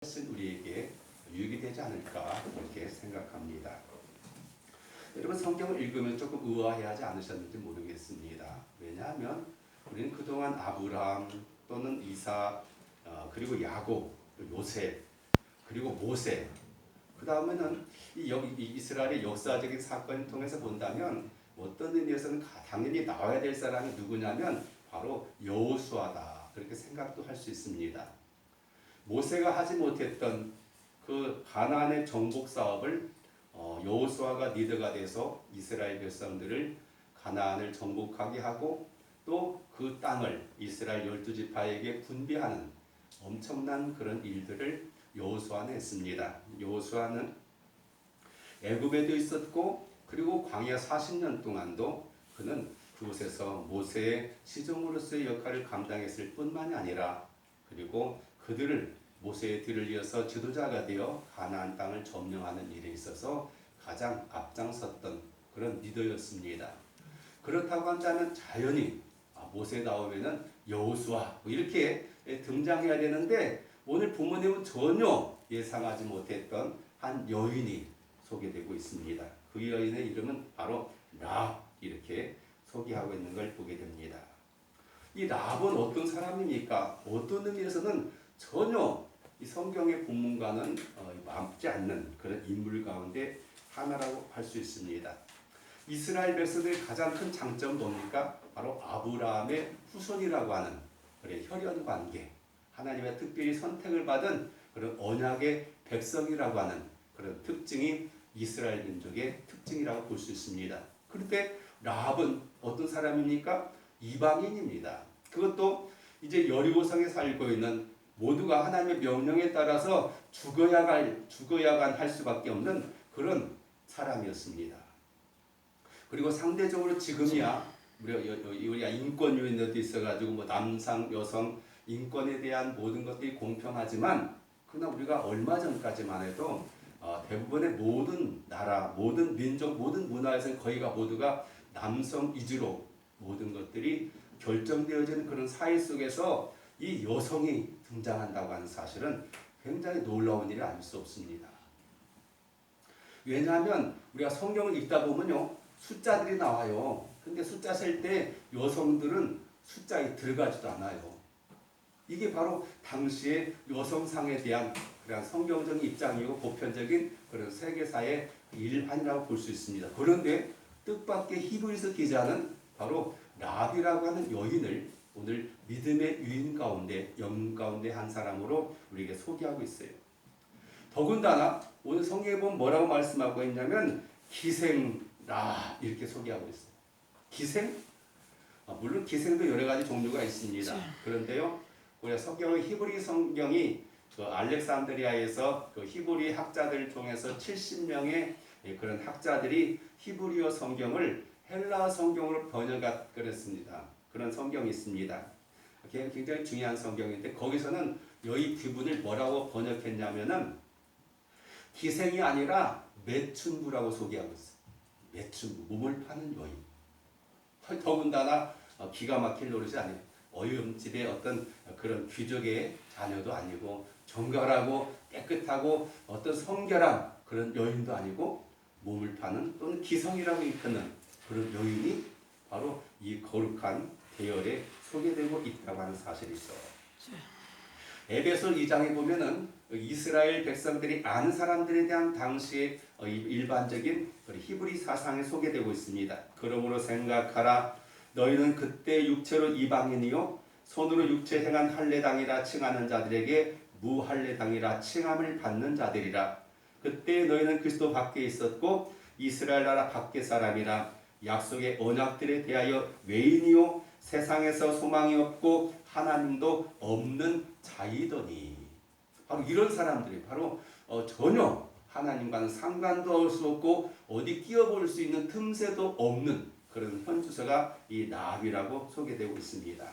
훨씬 우리에게 유익이 되지 않을까 그렇게 생각합니다. 여러분 성경을 읽으면 조금 의아해하지 않으셨는지 모르겠습니다. 왜냐하면 우리는 그동안 아브라함 또는 이삭 그리고 야곱, 요셉 그리고 모세 그 다음에는 이 이스라엘의 역사적인 사건을 통해서 본다면 어떤 의미에서는 당연히 나와야 될 사람이 누구냐면 바로 여호수아다 그렇게 생각도 할 수 있습니다. 모세가 하지 못했던 그 가나안의 정복 사업을 여호수아가 리더가 돼서 이스라엘 백성들을 가나안을 정복하게 하고 또 그 땅을 이스라엘 12지파에게 분배하는 엄청난 그런 일들을 여호수아는 했습니다. 여호수아는 애굽에도 있었고 그리고 광야 40년 동안도 그는 그곳에서 모세의 시종으로서의 역할을 감당했을 뿐만이 아니라 그리고 그들을 모세의 뒤를 이어서 지도자가 되어 가나안 땅을 점령하는 일에 있어서 가장 앞장섰던 그런 리더였습니다. 그렇다고 한다면 자연히 모세다움에는 여호수아 이렇게 등장해야 되는데 오늘 부모님은 전혀 예상하지 못했던 한 여인이 소개되고 있습니다. 그 여인의 이름은 바로 라합 이렇게 소개하고 있는 걸 보게 됩니다. 이 라합은 어떤 사람입니까? 어떤 의미에서는 전혀 이 성경의 본문과는 맞지 않는 그런 인물 가운데 하나라고 할 수 있습니다. 이스라엘 백성들의 가장 큰 장점은 뭡니까? 바로 아브라함의 후손이라고 하는 그런 혈연 관계, 하나님의 특별히 선택을 받은 그런 언약의 백성이라고 하는 그런 특징이 이스라엘 민족의 특징이라고 볼 수 있습니다. 그런데 라합은 어떤 사람입니까? 이방인입니다. 그것도 이제 여리고성에 살고 있는 모두가 하나님의 명령에 따라서 죽어야만 할 수밖에 없는 그런 사람이었습니다. 그리고 상대적으로 지금이야 우리가 인권유인도 있어가지고 뭐 남성 여성 인권에 대한 모든 것들이 공평하지만 그러나 우리가 얼마 전까지만 해도 대부분의 모든 나라, 모든 민족, 모든 문화에서 거의가 모두가 남성 위주로 모든 것들이 결정되어지는 그런 사회 속에서 이 여성이 등장한다고 하는 사실은 굉장히 놀라운 일이 아닐 수 없습니다. 왜냐하면 우리가 성경을 읽다 보면요 숫자들이 나와요. 근데 숫자 셀 때 여성들은 숫자에 들어가지도 않아요. 이게 바로 당시의 여성상에 대한 그런 성경적인 입장이고 보편적인 그런 세계사의 일환이라고 볼 수 있습니다. 그런데 뜻밖의 히브리서 기자는 바로 라합이라고 하는 여인을 오늘 믿음의 유인 가운데 영웅 가운데 한 사람으로 우리에게 소개하고 있어요. 더군다나 오늘 성경에 보면 뭐라고 말씀하고 있냐면 기생라 이렇게 소개하고 있어요. 기생? 물론 기생도 여러 가지 종류가 있습니다. 그런데요, 우리가 성경의 히브리 성경이 그 알렉산드리아에서 그 히브리 학자들을 통해서 70명의 그런 학자들이 히브리어 성경을 헬라 성경으로 번역했습니다. 그런 성경이 있습니다. 굉장히 중요한 성경인데 거기서는 여기 귀분을 뭐라고 번역했냐면은 기생이 아니라 매춘부라고 소개하고 있어요. 매춘부, 몸을 파는 여인. 더군다나 기가 막힐 노릇이 아니에요. 어려움집의 어떤 그런 귀족의 자녀도 아니고 정갈하고 깨끗하고 어떤 성결한 그런 여인도 아니고 몸을 파는 또는 기성이라고 일컫는 그런 여인이 바로 이 거룩한 대열에 소개되고 있다고 하는 사실이 있어요. 에베소 2장에 보면은 이스라엘 백성들이 아는 사람들에 대한 당시의 일반적인 히브리 사상이 소개되고 있습니다. 그러므로 생각하라. 너희는 그때 육체로 이방인이요 손으로 육체 행한 할례당이라 칭하는 자들에게 무할례당이라 칭함을 받는 자들이라. 그때 너희는 그리스도 밖에 있었고 이스라엘 나라 밖의 사람이라. 약속의 언약들에 대하여 외인이요 세상에서 소망이 없고 하나님도 없는 자이더니. 바로 이런 사람들이 바로 전혀 하나님과는 상관도 할 수 없고 어디 끼어볼 수 있는 틈새도 없는 그런 현주소가 이 라합이라고 소개되고 있습니다.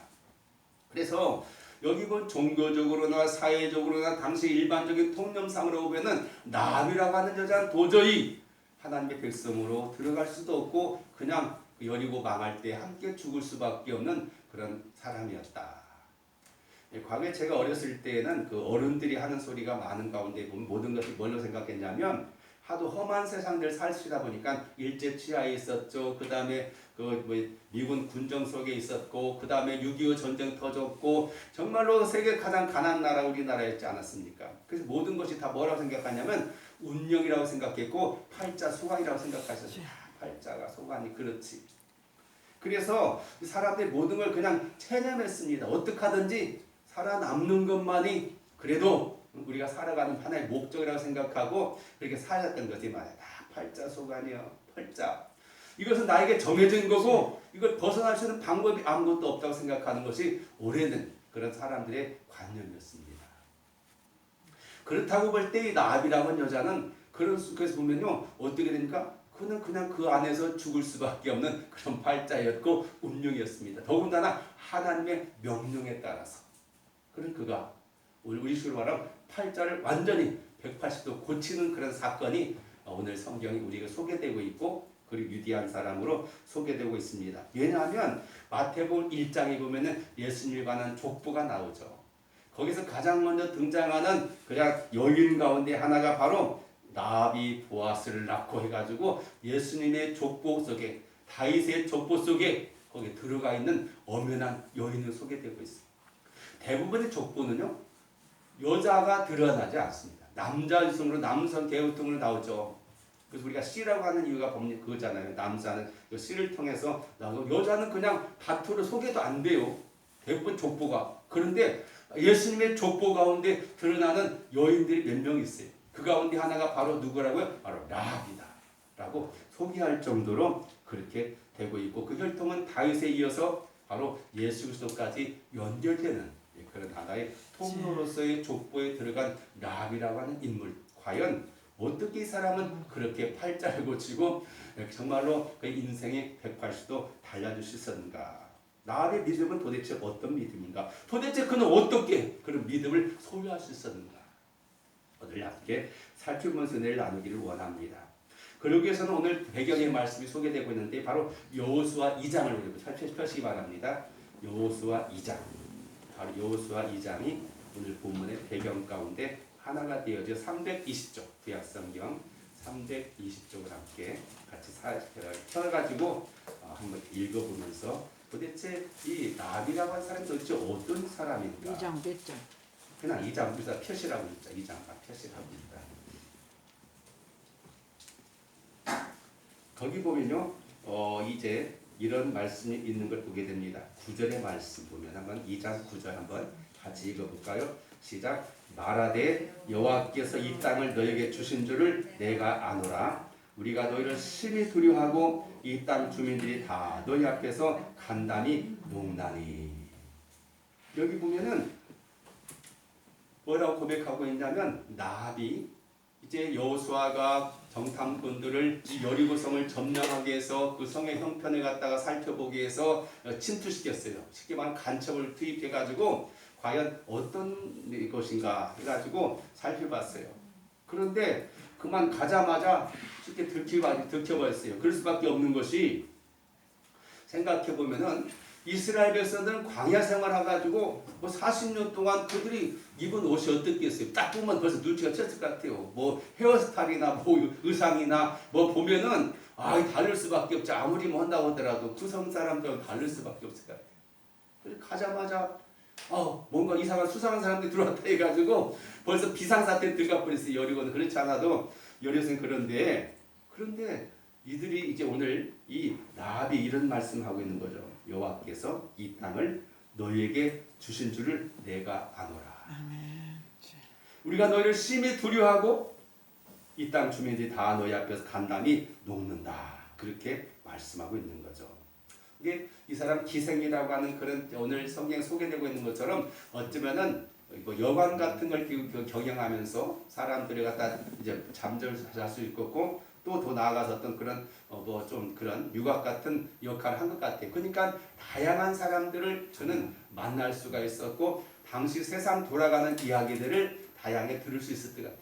그래서 여기 본 종교적으로나 사회적으로나 당시 일반적인 통념상으로 보면은 라합이라고 하는 여자는 도저히 하나님의 백성으로 들어갈 수도 없고 그냥 여리고 망할 때 함께 죽을 수밖에 없는 그런 사람이었다. 과거에 제가 어렸을 때는 그 어른들이 하는 소리가 많은 가운데 보면 모든 것이 뭘로 생각했냐면 하도 험한 세상들 살시다 보니까 일제 치하에 있었죠. 그 다음에 그 뭐 미군 군정 속에 있었고, 그 다음에 6.25 전쟁 터졌고, 정말로 세계 가장 가난한 나라 우리나라였지 않았습니까? 그래서 모든 것이 다 뭐라고 생각하냐면 운명이라고 생각했고 팔자 소관이라고 생각하셨어요. 팔자가 소관이 그렇지. 그래서 사람들이 모든 걸 그냥 체념했습니다. 어떻게 하든지 살아남는 것만이 그래도 우리가 살아가는 하나의 목적이라고 생각하고 그렇게 살았던 거지 말이야. 다 팔자 소관이요. 팔자. 이것은 나에게 정해진 거고 이걸 벗어날 수 있는 방법이 아무것도 없다고 생각하는 것이 오래된 그런 사람들의 관념이었습니다. 그렇다고 볼 때 이 라합이라는 여자는 그래서 보면요 어떻게 됩니까? 그는 그냥 그 안에서 죽을 수밖에 없는 그런 팔자였고 운명이었습니다. 더군다나 하나님의 명령에 따라서. 그런 그가 우리 식으로 말하면 팔자를 완전히 180도 고치는 그런 사건이 오늘 성경이 우리에게 소개되고 있고 그리고 위대한 사람으로 소개되고 있습니다. 왜냐하면 마태복음 1장에 보면은 예수님에 관한 족보가 나오죠. 거기서 가장 먼저 등장하는 그냥 여인 가운데 하나가 바로 라합이 보아스를 낳고 해가지고 예수님의 족보 속에 다윗의 족보 속에 거기 들어가 있는 엄연한 여인으로 소개되고 있습니다. 대부분의 족보는요 여자가 드러나지 않습니다. 남자 이성으로 남성 계급등으로 나오죠. 그래서 우리가 씨라고 하는 이유가 보면 그거잖아요. 남자는 씨를 통해서 나오고 여자는 그냥 다투로 소개도 안 돼요. 대부분 족보가. 그런데 예수님의 족보 가운데 드러나는 여인들이 몇 명 있어요. 그 가운데 하나가 바로 누구라고요? 바로 라합이다 라고 소개할 정도로 그렇게 되고 있고 그 혈통은 다윗에 이어서 바로 예수 그리스도까지 연결되는 그런 하나의 통로로서의 족보에 들어간 라합이라고 하는 인물. 과연 어떻게 이 사람은 그렇게 팔자를 고치고 정말로 그 인생의 180도 달라질 수 있었는가? 라합의 믿음은 도대체 어떤 믿음인가? 도대체 그는 어떻게 그런 믿음을 소유할 수 있었는가? 오늘 함께 살펴보면서 은혜를 나누기를 원합니다. 그러기 위해서는 오늘 배경의 말씀이 소개되고 있는데 바로 여호수아 2장을 우리 살펴보시기 바랍니다. 여호수아 2장. 바로 여호수아 2장이 오늘 본문의 배경 가운데 하나가 되어져 320쪽 구약성경 320쪽을 함께 같이 펴가지고 한번 읽어보면서 도대체 이 라합이라고 하는 사람이 도대체 어떤 사람인가? 2장 몇 장? 그냥 2장 우리가 표시라고 있죠. 2장과 표시라고 있다. 거기 보면요, 이제 이런 말씀이 있는 걸 보게 됩니다. 9절의 말씀 보면 한번 2장 9절 한번 같이 읽어볼까요? 시작. 말하되 여호와께서 이 땅을 너에게 주신 줄을 내가 아노라. 우리가 너희를 심히 두려워하고 이 땅 주민들이 다 너희 앞에서 간담이 농나니. 여기 보면은 뭐라고 고백하고 있냐면 라합이 이제 여호수아가 정탐꾼들을 여리고성을 점령하기 위해서 그 성의 형편을 갖다가 살펴보기 위해서 침투시켰어요. 쉽게 말하면 간첩을 투입해가지고 과연 어떤 것인가 해가지고 살펴봤어요. 그런데 그만 가자마자 쉽게 들켜버렸어요. 그럴 수밖에 없는 것이 생각해보면은 이스라엘 백성들은 광야 생활해가지고 뭐 40년 동안 그들이 입은 옷이 어떻겠어요? 딱 보면 벌써 눈치가 챘을 것 같아요. 뭐 헤어스타일이나 뭐 의상이나 뭐 보면은 다를 수밖에 없지. 아무리 뭐 한다고 하더라도 구성 사람들은 다를 수밖에 없을 것 같아요. 그래서 가자마자 뭔가 이상한 수상한 사람들이 들어왔다 해가지고 벌써 비상사태에 들어가 버렸어요. 여리고는 그렇지 않아도 여리고는 그런데 이들이 이제 오늘 이 라합이 이런 말씀하고 있는 거죠. 여호와께서 이 땅을 너희에게 주신 줄을 내가 아노라. 아멘. 우리가 너희를 심히 두려워하고 이 땅 주민들이 다 너희 앞에서 간담이 녹는다. 그렇게 말씀하고 있는 거죠. 이게 이 사람 기생이라고 하는 그런 오늘 성경에 소개되고 있는 것처럼 어쩌면은 뭐 여관 같은 걸 경영하면서 사람들이 갖다 이제 잠자할 수 있고 또 더 나아가서 어떤 그런 뭐 좀 그런 유학 같은 역할을 한 것 같아요. 그러니까 다양한 사람들을 저는 만날 수가 있었고 당시 세상 돌아가는 이야기들을 다양하게 들을 수 있을 것 같아요.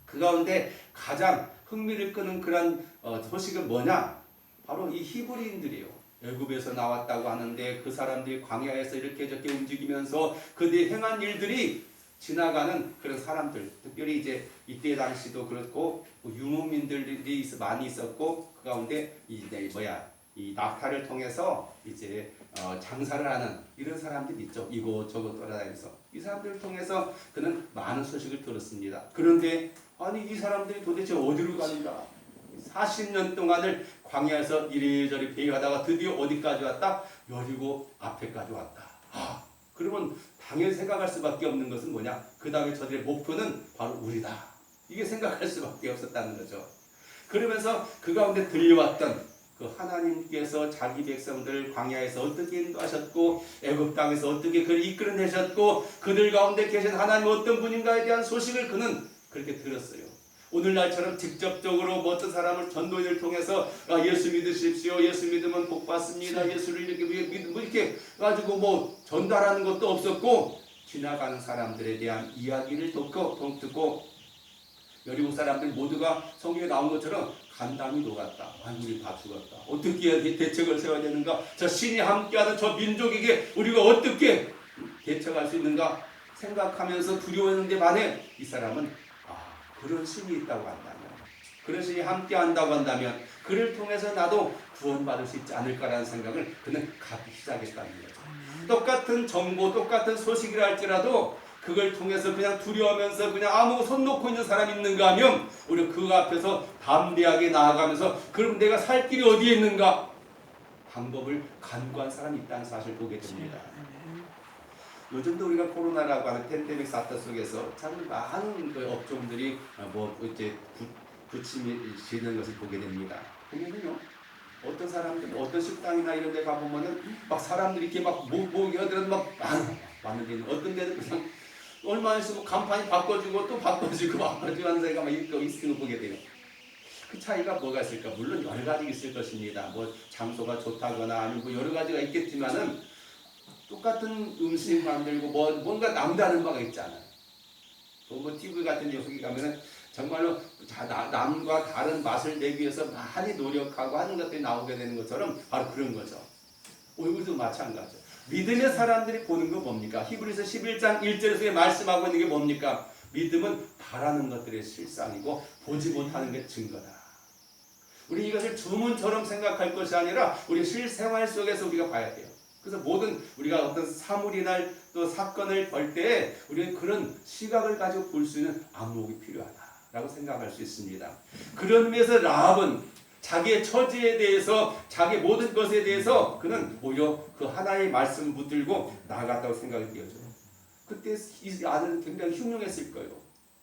그 가운데 가장 흥미를 끄는 그런 소식은 뭐냐? 바로 이 히브리인들이에요. 애굽에서 나왔다고 하는데 그 사람들이 광야에서 이렇게 저렇게 움직이면서 그들이 행한 일들이 지나가는 그런 사람들, 특별히 이제 이때 당시도 그렇고 유목민들이 많이 있었고 그 가운데 이제 이 낙타를 통해서 이제 장사를 하는 이런 사람들이 있죠. 이곳저곳 돌아다니면서 이 사람들을 통해서 그는 많은 소식을 들었습니다. 그런데 아니 이 사람들이 도대체 어디로 가는가? 40년 동안을 광야에서 이리저리 배회하다가 드디어 어디까지 왔다? 여리고 앞에까지 왔다. 그러면 당연히 생각할 수밖에 없는 것은 뭐냐? 그 다음에 저들의 목표는 바로 우리다. 이게 생각할 수밖에 없었다는 거죠. 그러면서 그 가운데 들려왔던 그 하나님께서 자기 백성들을 광야에서 어떻게 인도하셨고 애굽 땅에서 어떻게 그를 이끌어내셨고 그들 가운데 계신 하나님 어떤 분인가에 대한 소식을 그는 그렇게 들었어요. 오늘날처럼 직접적으로 어떤 사람을 전도인을 통해서 예수 믿으십시오. 예수 믿으면 복 받습니다. 예수를 이렇게 가지고 전달하는 것도 없었고 지나가는 사람들에 대한 이야기를 듣고 여리고 사람들 모두가 성경에 나온 것처럼 간담이 녹았다. 우리 다 죽었다. 어떻게 대책을 세워야 되는가? 저 신이 함께하는 저 민족에게 우리가 어떻게 대처할 수 있는가 생각하면서 두려워했는데 만에 이 사람은 그런 신이 있다고 한다면, 그런 신이 함께한다고 한다면 그를 통해서 나도 구원받을 수 있지 않을까라는 생각을 그는 갖기 시작했다는 거죠. 똑같은 정보, 똑같은 소식이라 할지라도 그걸 통해서 그냥 두려워하면서 그냥 아무 손 놓고 있는 사람이 있는가 하면 우리 그 앞에서 담대하게 나아가면서 그럼 내가 살 길이 어디에 있는가? 방법을 간구한 사람이 있다는 사실을 보게 됩니다. 요즘도 우리가 코로나라고 하는 팬데믹 사태 속에서 참 많은 그 업종들이 이제 부침이 것을 보게 됩니다. 보면요, 어떤 사람들, 어떤 식당이나 이런 데 가보면은 막 사람들이 이렇게 막 모여들어서 막 많은데 어떤 데는 그냥 얼마 있으면 간판이 바꿔주고 또 바꿔주고 하는 데가 막 있는 거 보게 돼요. 그 차이가 뭐가 있을까? 물론 여러 가지 있을 것입니다. 장소가 좋다거나 아니면 여러 가지가 있겠지만은 똑같은 음식 만들고 뭔가 남다른 바가 있잖아요. TV 같은 데 여기 가면은 정말로 남과 다른 맛을 내기 위해서 많이 노력하고 하는 것들이 나오게 되는 것처럼 바로 그런 거죠. 우리도 마찬가지죠. 믿음의 사람들이 보는 거 뭡니까? 히브리서 11장 1절에서 말씀하고 있는 게 뭡니까? 믿음은 바라는 것들의 실상이고 보지 못하는 게 증거다. 우리 이것을 주문처럼 생각할 것이 아니라 우리 실생활 속에서 우리가 봐야 돼요. 그래서 모든 우리가 어떤 사물이나 또 사건을 볼 때 우리는 그런 시각을 가지고 볼 수 있는 안목이 필요하다라고 생각할 수 있습니다. 그런 의미에서 라합은 자기의 처지에 대해서 자기 모든 것에 대해서 그는 오히려 그 하나의 말씀을 붙들고 나아갔다고 생각이 되어져요. 그때 이 아들은 굉장히 흉흉했을 거예요.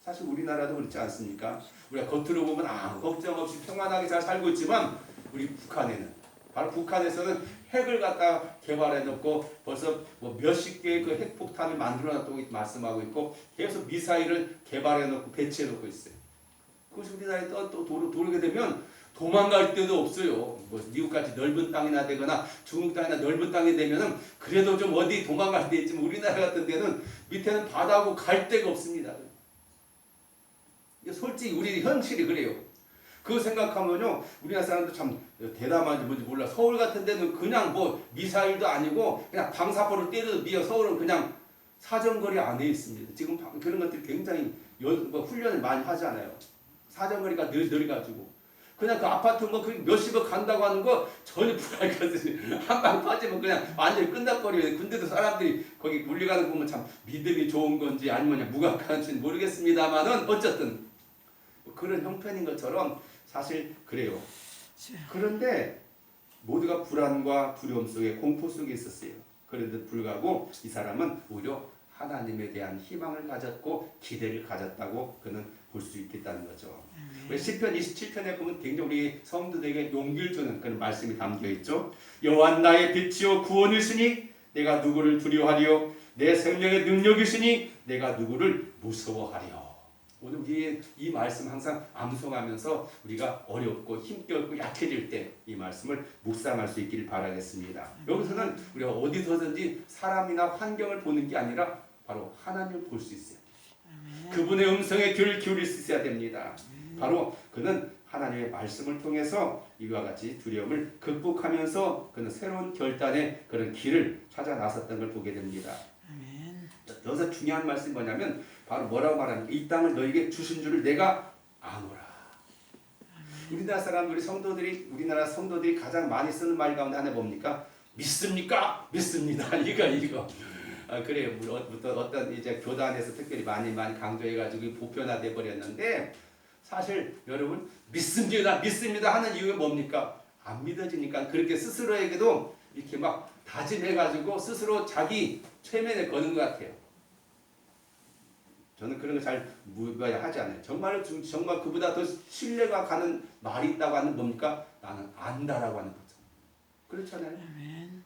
사실 우리나라도 그렇지 않습니까? 우리가 겉으로 보면 아무 걱정 없이 평안하게 잘 살고 있지만 우리 바로 북한에서는 핵을 갖다 개발해 놓고 벌써 몇십 개의 그 핵폭탄을 만들어 놨다고 말씀하고 있고 계속 미사일을 개발해 놓고 배치해 놓고 있어요. 그것이 우리나라에 또 도르게 되면 도망갈 데도 없어요. 미국같이 넓은 땅이나 되거나 중국 땅이나 넓은 땅이 되면은 그래도 좀 어디 도망갈 데 있지만 우리나라 같은 데는 밑에는 바다고 갈 데가 없습니다. 솔직히 우리 현실이 그래요. 그거 생각하면요, 우리나라 사람도 참 대담한지 뭔지 몰라. 서울 같은 데는 그냥 미사일도 아니고 그냥 방사포를 때려도 미어 서울은 그냥 사정거리 안에 있습니다. 지금 그런 것들이 굉장히 훈련을 많이 하잖아요. 사정거리가 느려가지고. 그냥 그 아파트 몇십억 간다고 하는 거 전혀 불알거든요. 한 방 빠지면 그냥 완전히 끝나버려요. 근데도 사람들이 거기 물려가는 거 보면 참 믿음이 좋은 건지 아니면 무감각한지 모르겠습니다만은 어쨌든 그런 형편인 것처럼 사실 그래요. 그런데 모두가 불안과 두려움 속에 공포 속에 있었어요. 그런데 불구하고 이 사람은 오히려 하나님에 대한 희망을 가졌고 기대를 가졌다고 그는 볼 수 있겠다는 거죠. 시편 27편에 보면 굉장히 우리 성도들에게 용기를 주는 그런 말씀이 담겨 있죠. 여호와는 나의 빛이요 구원이시니 내가 누구를 두려워하리요 내 생명의 능력이시니 내가 누구를 무서워하리요. 오늘 우리 이 말씀 항상 암송하면서 우리가 어렵고 힘겹고 약해질 때 이 말씀을 묵상할 수 있기를 바라겠습니다. 여기서는 우리가 어디서든지 사람이나 환경을 보는 게 아니라 바로 하나님을 볼 수 있어요. 그분의 음성에 귀를 기울일 수 있어야 됩니다. 바로 그는 하나님의 말씀을 통해서 이와 같이 두려움을 극복하면서 그는 새로운 결단의 그런 길을 찾아 나섰던 걸 보게 됩니다. 아멘. 여기서 중요한 말씀이 뭐냐면 바로 뭐라고 말합니까? 이 땅을 너에게 주신 줄을 내가 아노라. 우리나라 성도들이 가장 많이 쓰는 말 가운데 하나 뭡니까? 믿습니까? 믿습니다. 이거. 그래요. 어떤 이제 교단에서 특별히 많이 강조해가지고 보편화돼 버렸는데 사실 여러분 믿습니다 하는 이유가 뭡니까? 안 믿어지니까 그렇게 스스로에게도 이렇게 막 다짐해가지고 스스로 자기 최면에 거는 것 같아요. 저는 그런 거 잘 하지 않아요. 정말 그보다 더 신뢰가 가는 말이 있다고 하는 뭡니까? 나는 안다라고 하는 거죠. 그렇잖아요. 아멘.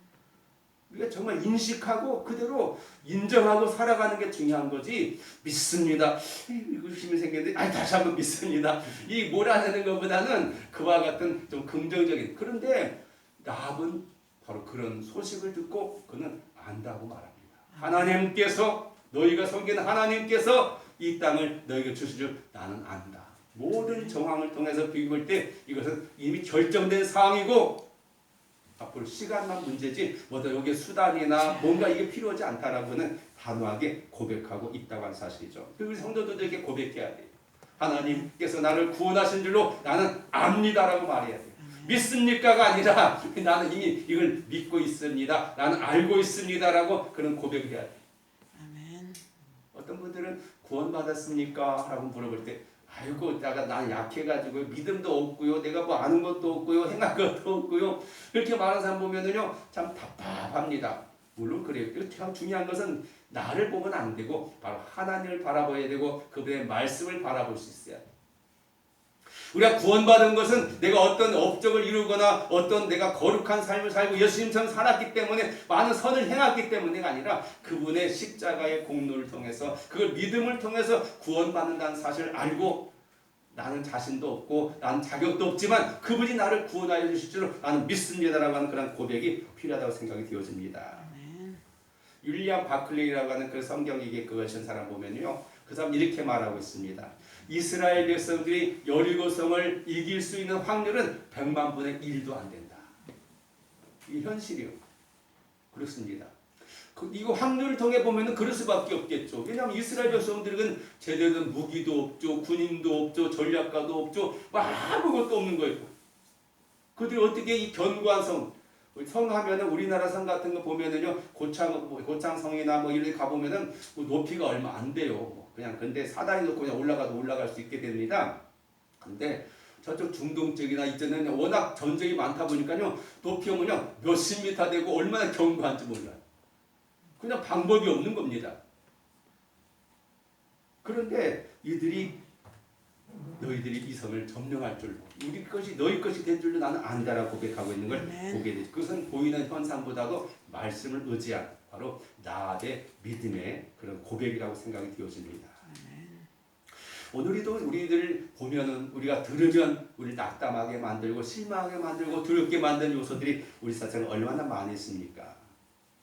우리가 정말 인식하고 그대로 인정하고 살아가는 게 중요한 거지. 믿습니다. 의심이 생겼는데 다시 한번 믿습니다. 이 몰아내는 것보다는 그와 같은 좀 긍정적인. 그런데 라합은 바로 그런 소식을 듣고 그는 안다고 말합니다. 하나님께서 너희가 섬기는 하나님께서 이 땅을 너희에게 주실 줄 나는 안다. 모든 정황을 통해서 비교할 때 이것은 이미 결정된 상황이고 앞으로 시간만 문제지 뭐더 여기에 수단이나 뭔가 이게 필요하지 않다라고는 단호하게 고백하고 있다고 하는 사실이죠. 우리 성도들에게 고백해야 돼요. 하나님께서 나를 구원하신 줄로 나는 압니다라고 말해야 돼요. 믿습니까가 아니라 나는 이미 이걸 믿고 있습니다. 나는 알고 있습니다라고 그런 고백을 해야 돼요. 아멘. 어떤 분들은 구원받았습니까? 라고 물어볼 때 아이고 난 약해가지고 믿음도 없고요. 내가 뭐 아는 것도 없고요. 행할 것도 없고요. 그렇게 말하는 사람 보면은요 참 답답합니다. 물론 그래요. 참 중요한 것은 나를 보면 안 되고 바로 하나님을 바라봐야 되고 그분의 말씀을 바라볼 수 있어야 돼요. 우리가 구원받은 것은 내가 어떤 업적을 이루거나 어떤 내가 거룩한 삶을 살고 예수님처럼 살았기 때문에 많은 선을 행했기 때문에가 아니라 그분의 십자가의 공로를 통해서 그걸 믿음을 통해서 구원받는다는 사실을 알고 나는 자신도 없고 나는 자격도 없지만 그분이 나를 구원하여 주실 줄 나는 믿습니다라고 하는 그런 고백이 필요하다고 생각이 되어집니다. 윌리엄 바클리라고 하는 그 성경에게 그것인 사람 보면요 그 사람 이렇게 말하고 있습니다. 이스라엘 백성들이 여리고성을 이길 수 있는 확률은 100만 분의 1도 안 된다. 이게 현실이요. 그렇습니다. 이거 확률을 통해 보면 그럴 수밖에 없겠죠. 왜냐하면 이스라엘 백성들은 제대로 된 무기도 없죠. 군인도 없죠. 전략가도 없죠. 아무것도 없는 거예요. 그들이 어떻게 이 견고한 성 하면은 우리나라 성 같은 거 보면은요 고창성이나 뭐 이런 데 가보면은 높이가 얼마 안 돼요. 그냥 근데 사다리 놓고 그냥 올라갈 수 있게 됩니다. 근데 저쪽 중동 쪽이나 이제는 워낙 전쟁이 많다 보니까요 높이가 그냥 몇십 미터 되고 얼마나 견고한지 몰라요. 그냥 방법이 없는 겁니다. 그런데 너희들이 이 성을 점령할 줄 우리 것이 너희 것이 된 줄로 나는 안다라고 고백하고 있는 걸 보게 되죠. 그것은 보이는 현상보다도 말씀을 의지한 바로 나의 믿음의 그런 고백이라고 생각이 되어집니다. 오늘도 우리들 보면은 우리가 들으면 우리를 낙담하게 만들고 실망하게 만들고 두렵게 만드는 요소들이 우리 사상에 얼마나 많이 있습니까?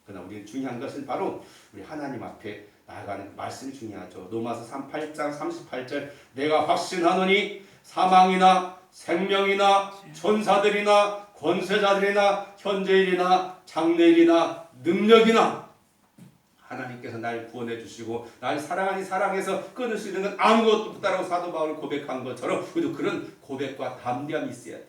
그러나 우리 중요한 것은 바로 우리 하나님 앞에 나아가는 말씀이 중요하죠. 로마서 8장 38절 내가 확신하노니 사망이나 생명이나 천사들이나 권세자들이나 현재일이나 장래일이나 능력이나 하나님께서 날 구원해 주시고 날 사랑하니 사랑해서 끊을 수 있는 건 아무것도 없다라고 사도 바울이 고백한 것처럼 우리도 그런 고백과 담대함이 있어야 돼.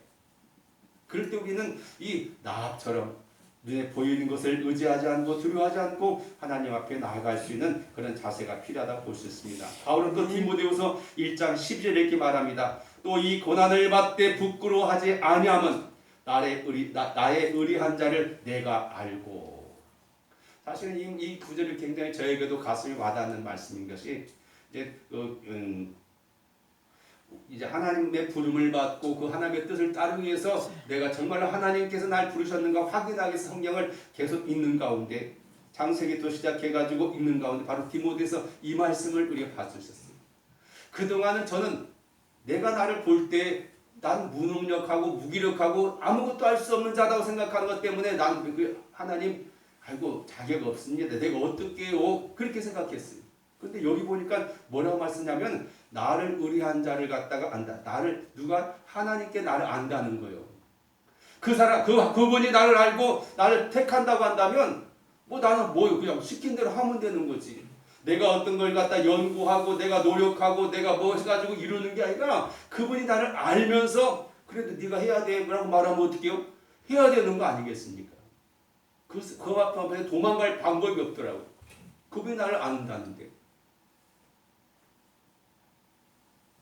그럴 때 우리는 이 나합처럼 눈에 보이는 것을 의지하지 않고 두려워하지 않고 하나님 앞에 나아갈 수 있는 그런 자세가 필요하다고 볼 수 있습니다. 바울은 또 디모데후서 1장 12절에 이렇게 말합니다. 또 이 고난을 받되 부끄러워하지 아니함은 나의 의리한 자를 내가 알고. 사실은 이 구절이 굉장히 저에게도 가슴이 와닿는 말씀인 것이 이제 하나님의 부름을 받고 그 하나님의 뜻을 따르기 위해서 내가 정말로 하나님께서 날 부르셨는가 확인하기 위해서 성경을 계속 읽는 가운데 창세기부터 시작해가지고 읽는 가운데 바로 디모데서 이 말씀을 우리가 봐주셨어요. 그동안은 저는 내가 나를 볼 때 난 무능력하고 무기력하고 아무것도 할 수 없는 자라고 생각하는 것 때문에 나는 하나님 아이고 자격 없습니다. 내가 어떻게 해요? 그렇게 생각했어요. 근데 여기 보니까 뭐라고 말씀하냐면 나를 의리한 자를 갖다가 안다. 나를 누가 하나님께 나를 안다는 거예요. 그 사람 그분이 나를 알고 나를 택한다고 한다면 뭐 나는 뭐 그냥 시킨 대로 하면 되는 거지. 내가 어떤 걸 갖다 연구하고 내가 노력하고 내가 뭐 해가지고 이루는 게 아니라 그분이 나를 알면서 그래도 네가 해야 돼라고 말하면 어떡해요? 해야 되는 거 아니겠습니까? 그 앞에 도망갈 방법이 없더라고. 그분이 나를 안다는데.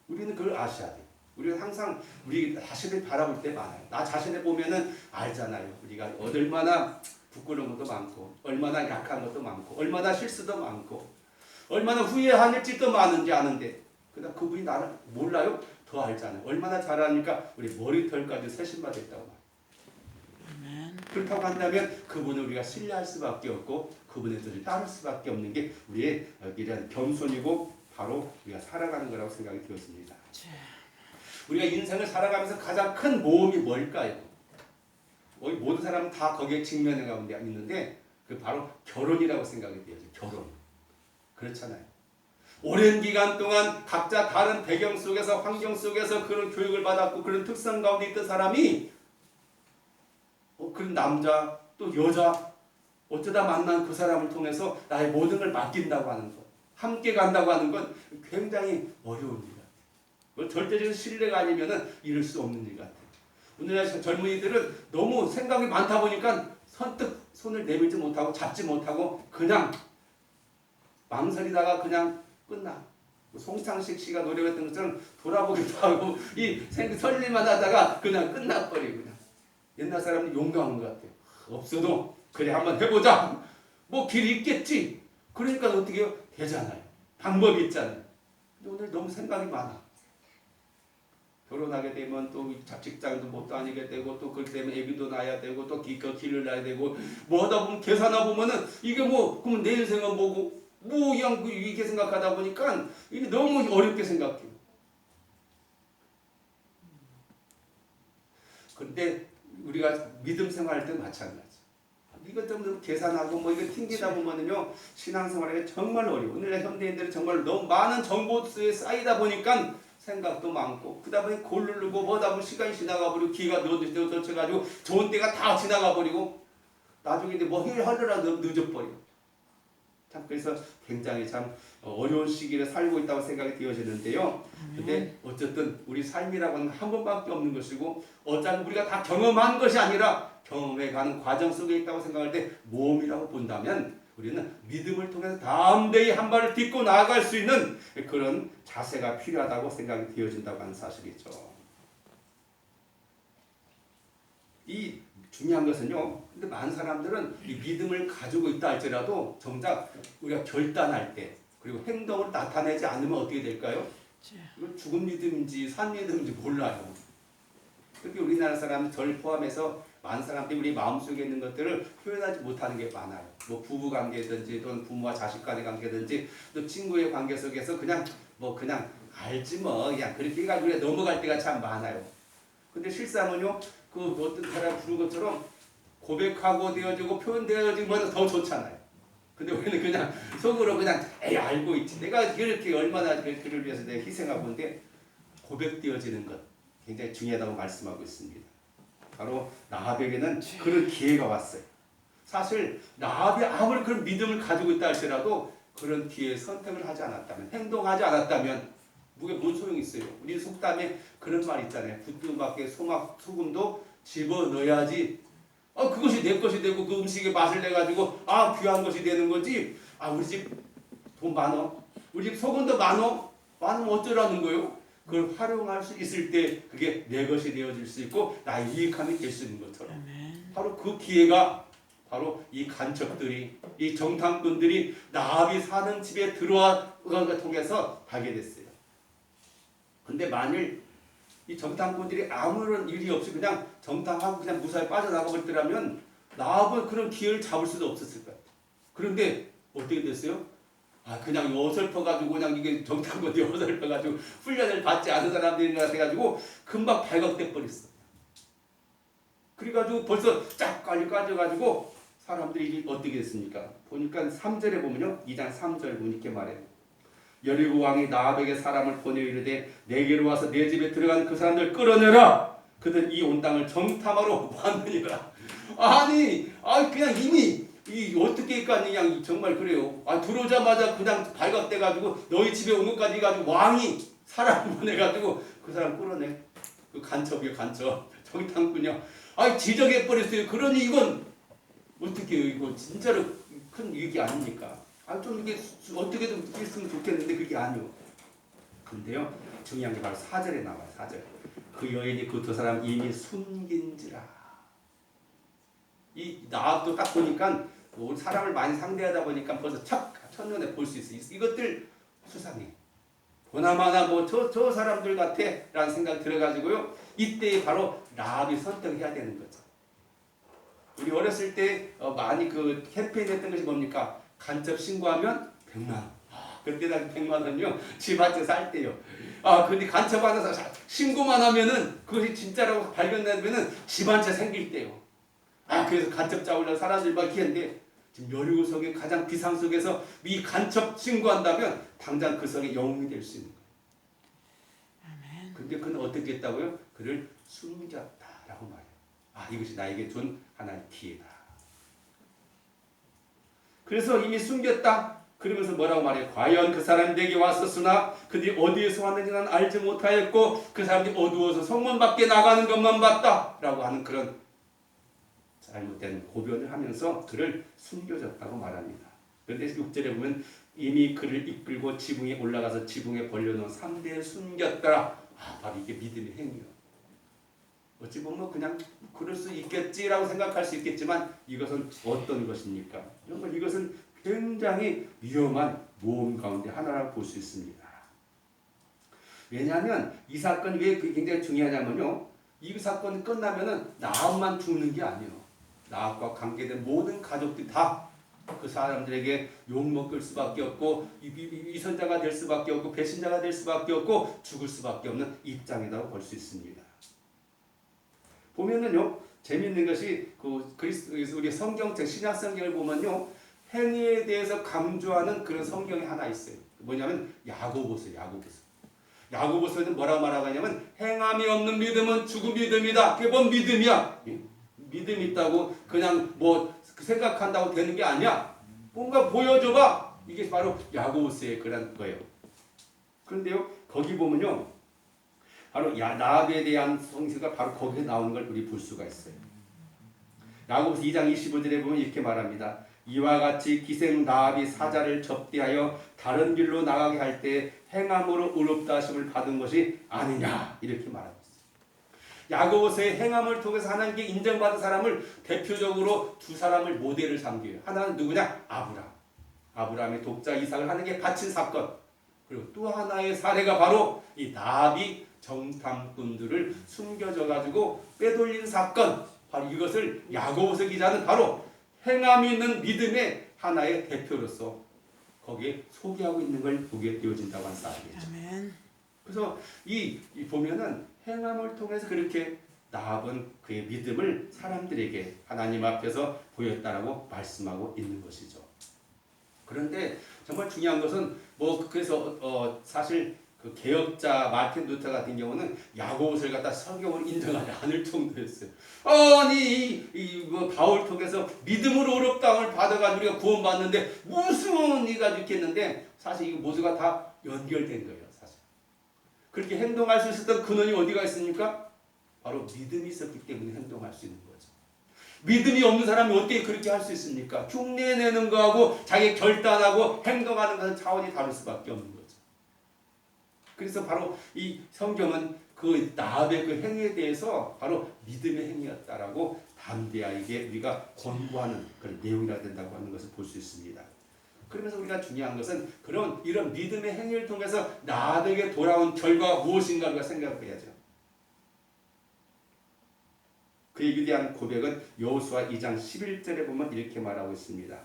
우리는 그걸 아셔야 돼요. 우리는 항상 우리 자신을 바라볼 때 많아요. 나 자신을 보면은 알잖아요. 우리가 얼마나 부끄러운 것도 많고, 얼마나 약한 것도 많고, 얼마나 실수도 많고, 얼마나 후회하는지도 많은지 아는데, 그다음 그분이 나를 몰라요? 더 알잖아요. 얼마나 잘 아니까 우리 머리털까지 세심받았다고 말해요. 아멘. 그렇다고 한다면 그분을 우리가 신뢰할 수밖에 없고 그분의 뜻을 따를 수밖에 없는 게 우리의 이런 겸손이고 바로 우리가 살아가는 거라고 생각이 되었습니다. 우리가 인생을 살아가면서 가장 큰 모험이 뭘까요? 모든 사람은 다 거기에 직면해 가운데 있는데 그 바로 결혼이라고 생각이 돼요. 결혼. 그렇잖아요. 오랜 기간 동안 각자 다른 배경 속에서 환경 속에서 그런 교육을 받았고 그런 특성 가운데 있던 사람이 그런 남자 또 여자 어쩌다 만난 그 사람을 통해서 나의 모든 걸 맡긴다고 하는 것, 함께 간다고 하는 건 굉장히 어려운 일 같아요. 절대적인 신뢰가 아니면은 이룰 수 없는 일 같아요. 오늘날 젊은이들은 너무 생각이 많다 보니까 선뜻 손을 내밀지 못하고 잡지 못하고 그냥 망설이다가 그냥 끝나. 송창식 씨가 노래했던 것처럼 돌아보기도 하고 이 설리만 하다가 그냥 끝나버리고 그냥. 옛날 사람은 용감한 것 같아요. 없어도 그래 한번 해보자. 뭐 길이 있겠지. 그러니까 어떻게 해요? 되잖아요. 방법이 있잖아요. 근데 오늘 너무 생각이 많아. 결혼하게 되면 또 직장도 못 다니게 되고 또 그렇게 되면 애기도 낳아야 되고 또 길을 낳아야 되고 뭐 하다 보면 계산하다 보면은 이게 뭐 그러면 내 인생은 뭐고 뭐 그냥 이렇게 생각하다 보니까 이게 너무 어렵게 생각해요. 근데 우리가 믿음 생활할 때 마찬가지. 이것 좀 계산하고 뭐 이거 튕기다 보면은요 신앙생활이 정말 어려워. 오늘날 현대인들은 정말 너무 많은 정보수에 쌓이다 보니까 생각도 많고 그다음에 골 누르고 뭐다 보면 시간이 지나가 버리고 기가 늦어져가지고 좋은 때가 다 지나가 버리고 나중에 이제 뭐 하느라 늦어버려. 참 그래서 굉장히 참 어려운 시기를 살고 있다고 생각이 되어지는데요. 근데 어쨌든 우리 삶이라고 하는 한 번밖에 없는 것이고 어차피 우리가 다 경험한 것이 아니라 경험해가는 과정 속에 있다고 생각할 때 모험이라고 본다면 우리는 믿음을 통해서 담대히 한 발을 딛고 나아갈 수 있는 그런 자세가 필요하다고 생각이 되어진다고 하는 사실이죠. 이 중요한 것은요. 근데 많은 사람들은 이 믿음을 가지고 있다 할지라도 정작 우리가 결단할 때 그리고 행동을 나타내지 않으면 어떻게 될까요? 이건 죽은 믿음인지 산 믿음인지 몰라요. 특히 우리나라 사람들 저를 포함해서 많은 사람들이 우리 마음속에 있는 것들을 표현하지 못하는 게 많아요. 뭐 부부 관계든지 또는 부모와 자식 간의 관계든지 또 친구의 관계 속에서 그냥 알지 뭐 그냥 그렇게 해가지고 넘어갈 때가 참 많아요. 근데 실상은요. 그 어떤 사람 부른 것처럼 고백하고 되어지고 표현되어지는 것보다 더 좋잖아요. 근데 우리는 그냥 속으로 그냥 에이 알고 있지. 내가 이렇게 얼마나 그를 위해서 내가 희생하고 있는데 고백되어지는 것 굉장히 중요하다고 말씀하고 있습니다. 바로 라합에게는 그런 기회가 왔어요. 사실 라합이 아무리 그런 믿음을 가지고 있다 할지라도 그런 기회에 선택을 하지 않았다면 행동하지 않았다면 무게 뭔 소용이 있어요. 우리 속담에 그런 말 있잖아요. 부뚜막에 소금도 집어넣어야지. 그것이 내 것이 되고 그 음식의 맛을 내 가지고 귀한 것이 되는 거지. 우리 집 돈 많어. 우리 집 소금도 많어. 많으면 어쩌라는 거예요? 그걸 활용할 수 있을 때 그게 내 것이 되어질 수 있고 나의 유익함이 될 수 있는 것처럼. 바로 그 기회가 바로 이 간척들이 이 정탐꾼들이 라합이 사는 집에 들어와가 통해서 하게 됐어요. 근데 만일 이 정탐꾼들이 아무런 일이 없이 그냥 정탐하고 그냥 무사히 빠져나가 버리더라면 라합은 그런 기회를 잡을 수도 없었을 거예요. 그런데 어떻게 됐어요? 그냥 어설퍼가지고 그냥 이게 정탐꾼들이 어설퍼가지고 훈련을 받지 않은 사람들인 것 같아가지고 금방 발각돼 버렸어. 그래가지고 벌써 쫙 까져가지고 사람들이 어떻게 됐습니까? 보니까 3절에 보면요. 2장 3절 보면 이렇게 말해요. 여리고 왕이 나압에게 사람을 보내 이르되 내게로 와서 내 집에 들어간 그 사람들 끌어내라. 그들 이 온 땅을 정탐하러 왔느니라. 아니, 그냥 이미 이 어떻게 그냥 정말 그래요. 들어오자마자 그냥 발각돼가지고 너희 집에 온 것까지 가지고 왕이 사람을 보내가지고 그 사람 끌어내. 그 간첩이요, 간첩. 정탐꾼이요. 지적해 버렸어요. 그러니 이건 어떻게 이거 진짜로 큰 위기 아닙니까? 좀 이게 어떻게든 했으면 좋겠는데 그게 아니요. 근데요, 중요한 게 바로 4절에 나와요. 4절. 그 여인이 그 두 사람 이미 숨긴지라. 이 나압도 딱 보니까 사람을 많이 상대하다 보니까 벌써 첫눈에 볼 수 있어요. 이것들 수상해. 보나마나 저 사람들 같아 라는 생각이 들어가지고요. 이때 바로 라합이 선택해야 되는 거죠. 우리 어렸을 때 많이 그 캠페인 했던 것이 뭡니까? 간첩 신고하면 100만 원. 그때 당시 100만 원요. 집 한 채 살 때요. 근데 간첩 하나 신고만 하면은 그것이 진짜라고 발견되면은 집 한 채 생길 때요. 그래서 간첩 잡으려고 사람들이 막 했는데 지금 여리고 성의 가장 비상 속에서 이 간첩 신고한다면 당장 그 성의 영웅이 될 수 있는 거예요. 근데 그는 어떻게 했다고요? 그를 숨겼다라고 말해요. 이것이 나에게 준 하나의 기회다. 그래서 이미 숨겼다. 그러면서 뭐라고 말해요? 과연 그 사람이 내게 왔었으나 그들이 어디에서 왔는지 난 알지 못하였고 그 사람들이 어두워서 성문 밖에 나가는 것만 봤다. 라고 하는 그런 잘못된 고변을 하면서 그를 숨겨줬다고 말합니다. 그런데 6절에 보면 이미 그를 이끌고 지붕에 올라가서 지붕에 벌려놓은 3대에 숨겼더라. 바로 이게 믿음의 행위요. 어찌 보면 그냥 그럴 수 있겠지라고 생각할 수 있겠지만 이것은 어떤 것입니까? 정말 이것은 굉장히 위험한 모험 가운데 하나라고 볼 수 있습니다. 왜냐하면 이 사건이 왜 굉장히 중요하냐면요. 이 사건이 끝나면은 나압만 죽는 게 아니에요. 나압과 관계된 모든 가족들이 다 그 사람들에게 욕먹을 수밖에 없고 위선자가 될 수밖에 없고 배신자가 될 수밖에 없고 죽을 수밖에 없는 입장이라고 볼 수 있습니다. 보면은요, 재미있는 것이 우리 성경책 신약 성경을 보면요, 행위에 대해서 강조하는 그런 성경이 하나 있어요. 뭐냐면 야고보서. 야고보서는 뭐라고 말하고 하냐면 행함이 없는 믿음은 죽은 믿음이다. 그게 뭔 믿음이야? 믿음이 있다고 그냥 생각한다고 되는 게 아니야. 뭔가 보여줘봐. 이게 바로 야고보서의 그런 거예요. 그런데요, 거기 보면요, 바로 나압에 대한 성서가 바로 거기에 나오는 걸 우리 볼 수가 있어요. 야고보서 2장 25절에 보면 이렇게 말합니다. 이와 같이 기생 나압이 사자를 접대하여 다른 길로 나가게 할 때 행함으로 의롭다 하심을 받은 것이 아니냐, 이렇게 말하고 있어요. 야고보서의 행함을 통해서 하나님께 인정받은 사람을 대표적으로 두 사람을 모델을 삼겨요. 하나는 누구냐? 아브라함의 독자 이삭을 하나님께 바친 사건. 그리고 또 하나의 사례가 바로 이 나압이 정탐꾼들을 숨겨져 가지고 빼돌린 사건. 바로 이것을 야고보서 기자는 바로 행함이 있는 믿음의 하나의 대표로서 거기에 소개하고 있는 걸 보게 되어진다고 하는 사실이죠. 그래서 이 보면은 행함을 통해서 그렇게 나압은 그의 믿음을 사람들에게 하나님 앞에서 보였다라고 말씀하고 있는 것이죠. 그런데 정말 중요한 것은 그래서 사실 그 개혁자 마틴 루터 같은 경우는 야고보서를 갖다 성경으로 인정하지 않을 정도였어요. 아니 바울 통해서 믿음으로 의롭다함을 받아가지고 우리가 구원받는데 무슨 이가 이렇게 했는데 사실 이거 모두가 다 연결된 거예요. 사실 그렇게 행동할 수 있었던 근원이 어디가 있습니까? 바로 믿음이 있었기 때문에 행동할 수 있는 거죠. 믿음이 없는 사람이 어떻게 그렇게 할 수 있습니까? 흉내 내는 거하고 자기 결단하고 행동하는 것은 차원이 다를 수밖에 없는 거죠. 그래서 바로 이 성경은 그 나압의 그 행위에 대해서 바로 믿음의 행위였다라고 담대하게 우리가 권고하는 그런 내용이라 된다고 하는 것을 볼 수 있습니다. 그러면서 우리가 중요한 것은 이런 믿음의 행위를 통해서 나압에게 돌아온 결과가 무엇인가 우리가 생각해야죠. 그에 위대한 고백은 여호수아 2장 11절에 보면 이렇게 말하고 있습니다.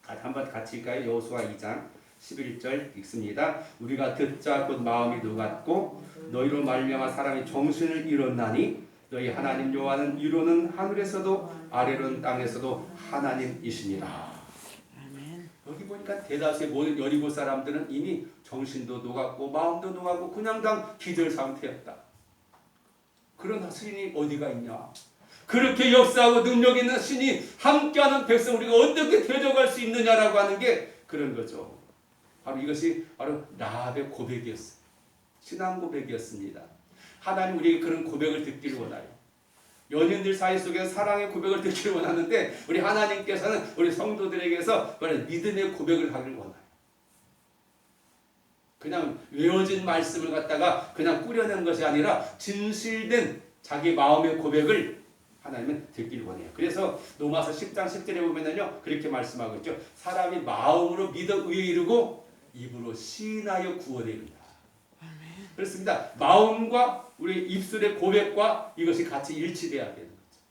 한번 같이 읽까요? 여호수아 2장 11절 읽습니다. 우리가 듣자 곧 마음이 녹았고 너희로 말미암아 사람이 정신을 잃었나니 너희 하나님 여호와는 위로는 하늘에서도 아래로는 땅에서도 하나님이시니라. 여기 보니까 대다수의 모든 여리고 사람들은 이미 정신도 녹았고 마음도 녹았고 그냥 다 기절 상태였다. 그런 신이 어디가 있냐? 그렇게 역사하고 능력 있는 신이 함께하는 백성 우리가 어떻게 대적할 수 있느냐라고 하는 게 그런 거죠. 바로 이것이 바로 라합의 고백이었어요. 신앙 고백이었습니다. 하나님 우리에게 그런 고백을 듣기를 원해요. 연인들 사이 속에 사랑의 고백을 듣기를 원하는데 우리 하나님께서는 우리 성도들에게서 믿음의 고백을 하기를 원해요. 그냥 외워진 말씀을 갖다가 그냥 꾸려낸 것이 아니라 진실된 자기 마음의 고백을 하나님은 듣기를 원해요. 그래서 로마서 10장 10절에 보면은요 그렇게 말씀하고 있죠. 사람이 마음으로 믿어 의에 이르고 입으로 시인하여 구원에 이른다. 그렇습니다. 마음과 우리 입술의 고백과 이것이 같이 일치돼야 되는 거죠.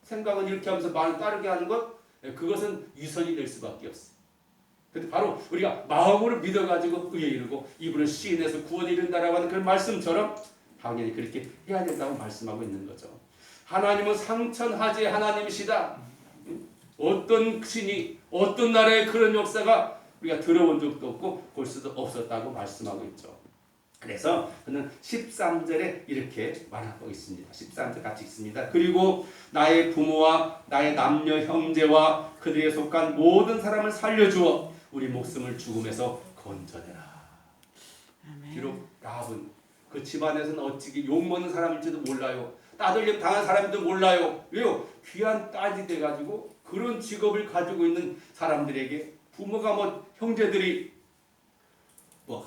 생각은 이렇게 하면서 말을 따르게 하는 것, 그것은 유선이 될 수밖에 없어요. 근데 바로 우리가 마음으로 믿어가지고 의에 이르고 입으로 시인해서 구원에 이른다라고 하는 그런 말씀처럼 당연히 그렇게 해야 된다고 말씀하고 있는 거죠. 하나님은 상천하지 하나님이시다. 어떤 신이 어떤 나라의 그런 역사가 우리가 들어본 적도 없고 볼 수도 없었다고 말씀하고 있죠. 그래서 그는 13절에 이렇게 말하고 있습니다. 13절 같이 읽습니다. 그리고 나의 부모와 나의 남녀 형제와 그들에 속한 모든 사람을 살려주어 우리 목숨을 죽음에서 건져내라. 비록 라합은 그 집안에서는 어찌게 욕먹는 사람일지도 몰라요. 따돌림 당한 사람도 몰라요. 왜요? 귀한 딸이 돼가지고 그런 직업을 가지고 있는 사람들에게 부모가 형제들이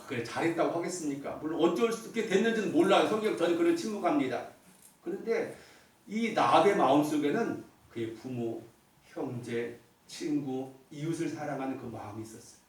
그래 잘했다고 하겠습니까? 물론 어쩔 수 없게 됐는지는 몰라요. 성경 저는 그런 침묵합니다. 그런데 이 라합의 마음속에는 그의 부모, 형제, 친구, 이웃을 사랑하는 그 마음이 있었어요.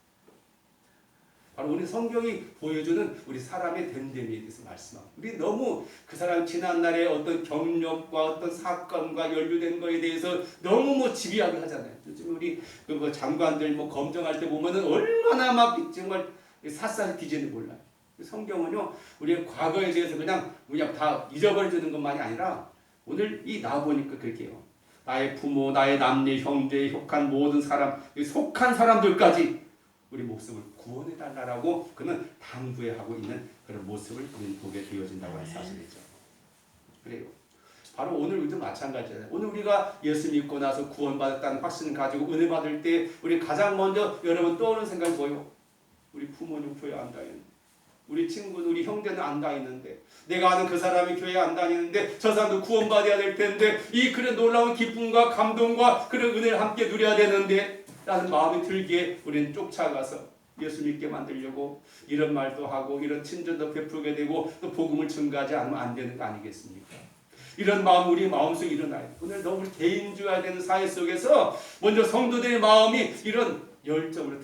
바로 우리 성경이 보여주는 우리 사람의 됨됨이에 대해서 말씀합니다. 우리 너무 그 사람 지난날의 어떤 경력과 어떤 사건과 연루된 거에 대해서 너무 집요하게 하잖아요. 요즘 우리 그 장관들 검정할 때 보면은 얼마나 막 정말 샅샅이 뒤지는 몰라요. 성경은요 우리의 과거에 대해서 그냥 다 잊어버려주는 것만이 아니라 오늘 이 나 보니까 그렇게 해요. 나의 부모, 나의 남녀, 형제, 속한 모든 사람, 속한 사람들까지 우리 목숨을 구원해달라고 그는 당부하고 있는 그런 모습을 우리는 보게 되어진다고 하는 사실이죠. 그래요. 바로 오늘 우리도 마찬가지잖아요. 오늘 우리가 예수 믿고 나서 구원받았다는 확신을 가지고 은혜 받을 때 우리 가장 먼저 여러분 떠오르는 생각이 뭐예요? 우리 부모님 교회 안 다니는데, 우리 친구는 우리 형제는 안 다니는데, 내가 아는 그 사람이 교회 안 다니는데 저 사람도 구원받아야 될 텐데 이 그런 놀라운 기쁨과 감동과 그런 은혜를 함께 누려야 되는데 라는 마음이 들기에 우리는 쫓아가서 예수 믿게 만들려고 이런 말도 하고 이런 친전도 베풀게 되고 또 복음을 증가하지 않으면 안 되는 거 아니겠습니까? 이런 마음 우리 마음속에 일어나요. 오늘 너무 개인주의화 되는 사회 속에서 먼저 성도들의 마음이 이런 열정으로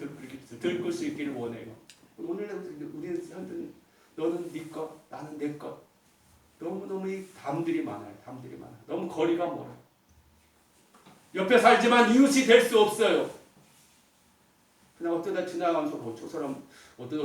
들끓 수 있기를 원해요. 오늘 우리는 너는 네 것, 나는 내 것. 너무너무 이 담들이 많아요. 담들이 많아요. 너무 거리가 멀어요. 옆에 살지만 이웃이 될 수 없어요. 그냥 어쩌다 지나가면서 저 사람 어쩌다